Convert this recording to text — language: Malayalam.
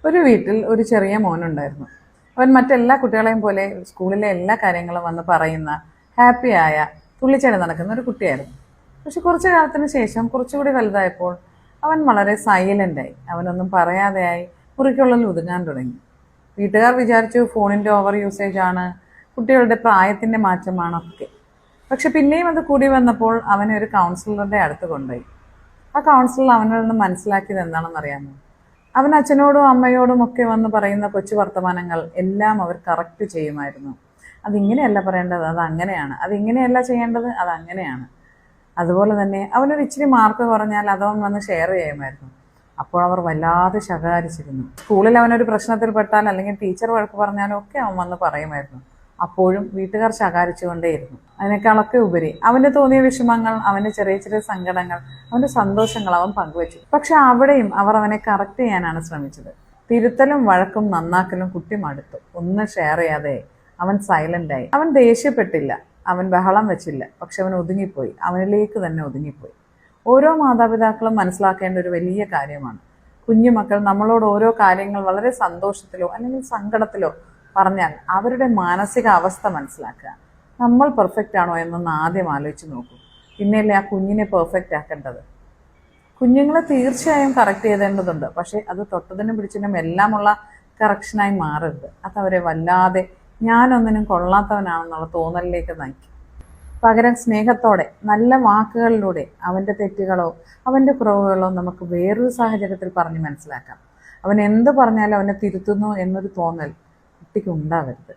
ഒരു വീട്ടിൽ ഒരു ചെറിയ മോനുണ്ടായിരുന്നു. അവൻ മറ്റെല്ലാ കുട്ടികളെയും പോലെ സ്കൂളിലെ എല്ലാ കാര്യങ്ങളും വന്ന് പറയുന്ന ഹാപ്പിയായ തുള്ളിച്ചാടി നടക്കുന്ന ഒരു കുട്ടിയായിരുന്നു. പക്ഷെ കുറച്ചു കാലത്തിന് ശേഷം കുറച്ചുകൂടി വലുതായപ്പോൾ അവൻ വളരെ സൈലൻ്റായി. അവനൊന്നും പറയാതെയായി മുറിക്കുള്ളിൽ ഒതുങ്ങാൻ തുടങ്ങി. വീട്ടുകാർ വിചാരിച്ചു ഫോണിൻ്റെ ഓവർ യൂസേജ് ആണ്, കുട്ടികളുടെ പ്രായത്തിൻ്റെ മാറ്റമാണൊക്കെ. പക്ഷെ പിന്നെയും അത് കൂടി വന്നപ്പോൾ അവനെ ഒരു കൗൺസിലറുടെ അടുത്ത് കൊണ്ടുപോയി. ആ കൗൺസിലർ അവനിൽ നിന്ന് മനസ്സിലാക്കിയത് എന്താണെന്നറിയാമോ? അവൻ അച്ഛനോടും അമ്മയോടും ഒക്കെ വന്ന് പറയുന്ന കൊച്ചു വർത്തമാനങ്ങൾ എല്ലാം അവർ കറക്റ്റ് ചെയ്യുമായിരുന്നു. അതിങ്ങനെയല്ല പറയേണ്ടത്, അത് അങ്ങനെയാണ്. അതിങ്ങനെയല്ല ചെയ്യേണ്ടത്, അത് അങ്ങനെയാണ്. അതുപോലെ തന്നെ അവനൊരു ഇച്ചിരി മാർക്ക് കുറഞ്ഞാൽ അതവൻ വന്ന് ഷെയർ ചെയ്യുമായിരുന്നു. അപ്പോൾ അവർ വല്ലാതെ ശകാരിച്ചിരുന്നു. സ്കൂളിൽ അവനൊരു പ്രശ്നത്തിൽ പെട്ടാൽ അല്ലെങ്കിൽ ടീച്ചർ വഴക്ക് പറഞ്ഞാലും ഒക്കെ അവൻ വന്ന് പറയുമായിരുന്നു. അപ്പോഴും വീട്ടുകാർ ശകാരിച്ചുകൊണ്ടേയിരുന്നു. അതിനേക്കാളൊക്കെ ഉപരി അവന് തോന്നിയ വിഷമങ്ങൾ, അവൻ്റെ ചെറിയ ചെറിയ സങ്കടങ്ങൾ, അവൻ്റെ സന്തോഷങ്ങൾ അവൻ പങ്കുവച്ചു. പക്ഷെ അവിടെയും അവർ അവനെ കറക്റ്റ് ചെയ്യാനാണ് ശ്രമിച്ചത്. തിരുത്തലും വഴക്കും നന്നാക്കലും കുട്ടി മടുത്തു. ഒന്നും ഷെയർ ചെയ്യാതെ അവൻ സൈലൻ്റായി. അവൻ ദേഷ്യപ്പെട്ടില്ല, അവൻ ബഹളം വെച്ചില്ല. പക്ഷെ അവൻ ഒതുങ്ങിപ്പോയി, അവനിലേക്ക് തന്നെ ഒതുങ്ങിപ്പോയി. ഓരോ മാതാപിതാക്കളും മനസ്സിലാക്കേണ്ട ഒരു വലിയ കാര്യമാണ്, കുഞ്ഞുമക്കൾ നമ്മളോട് ഓരോ കാര്യങ്ങൾ വളരെ സന്തോഷത്തിലോ അല്ലെങ്കിൽ സങ്കടത്തിലോ പറഞ്ഞാൽ അവരുടെ മാനസിക അവസ്ഥ മനസ്സിലാക്കുക. നമ്മൾ പെർഫെക്റ്റ് ആണോ എന്നൊന്ന് ആദ്യം ആലോചിച്ച് നോക്കൂ. പിന്നെയല്ലേ ആ കുഞ്ഞിനെ പെർഫെക്റ്റ് ആക്കേണ്ടത്. കുഞ്ഞുങ്ങളെ തീർച്ചയായും കറക്റ്റ് ചെയ്തേണ്ടതുണ്ട്, പക്ഷേ അത് തൊട്ടതിനും പിടിച്ചതിനും എല്ലാമുള്ള കറക്ഷനായി മാറരുത്. അതവരെ വല്ലാതെ ഞാനൊന്നിനും കൊള്ളാത്തവനാണെന്നുള്ള തോന്നലിലേക്ക് നയിക്കും. പകരം സ്നേഹത്തോടെ നല്ല വാക്കുകളിലൂടെ അവൻ്റെ തെറ്റുകളോ അവൻ്റെ കുറവുകളോ നമുക്ക് വേറൊരു സാഹചര്യത്തിൽ പറഞ്ഞ് മനസ്സിലാക്കാം. അവൻ എന്ത് പറഞ്ഞാലും അവനെ തിരുത്തുന്നു എന്നൊരു തോന്നൽ കുട്ടിക്ക് ഉണ്ടാവരുത്.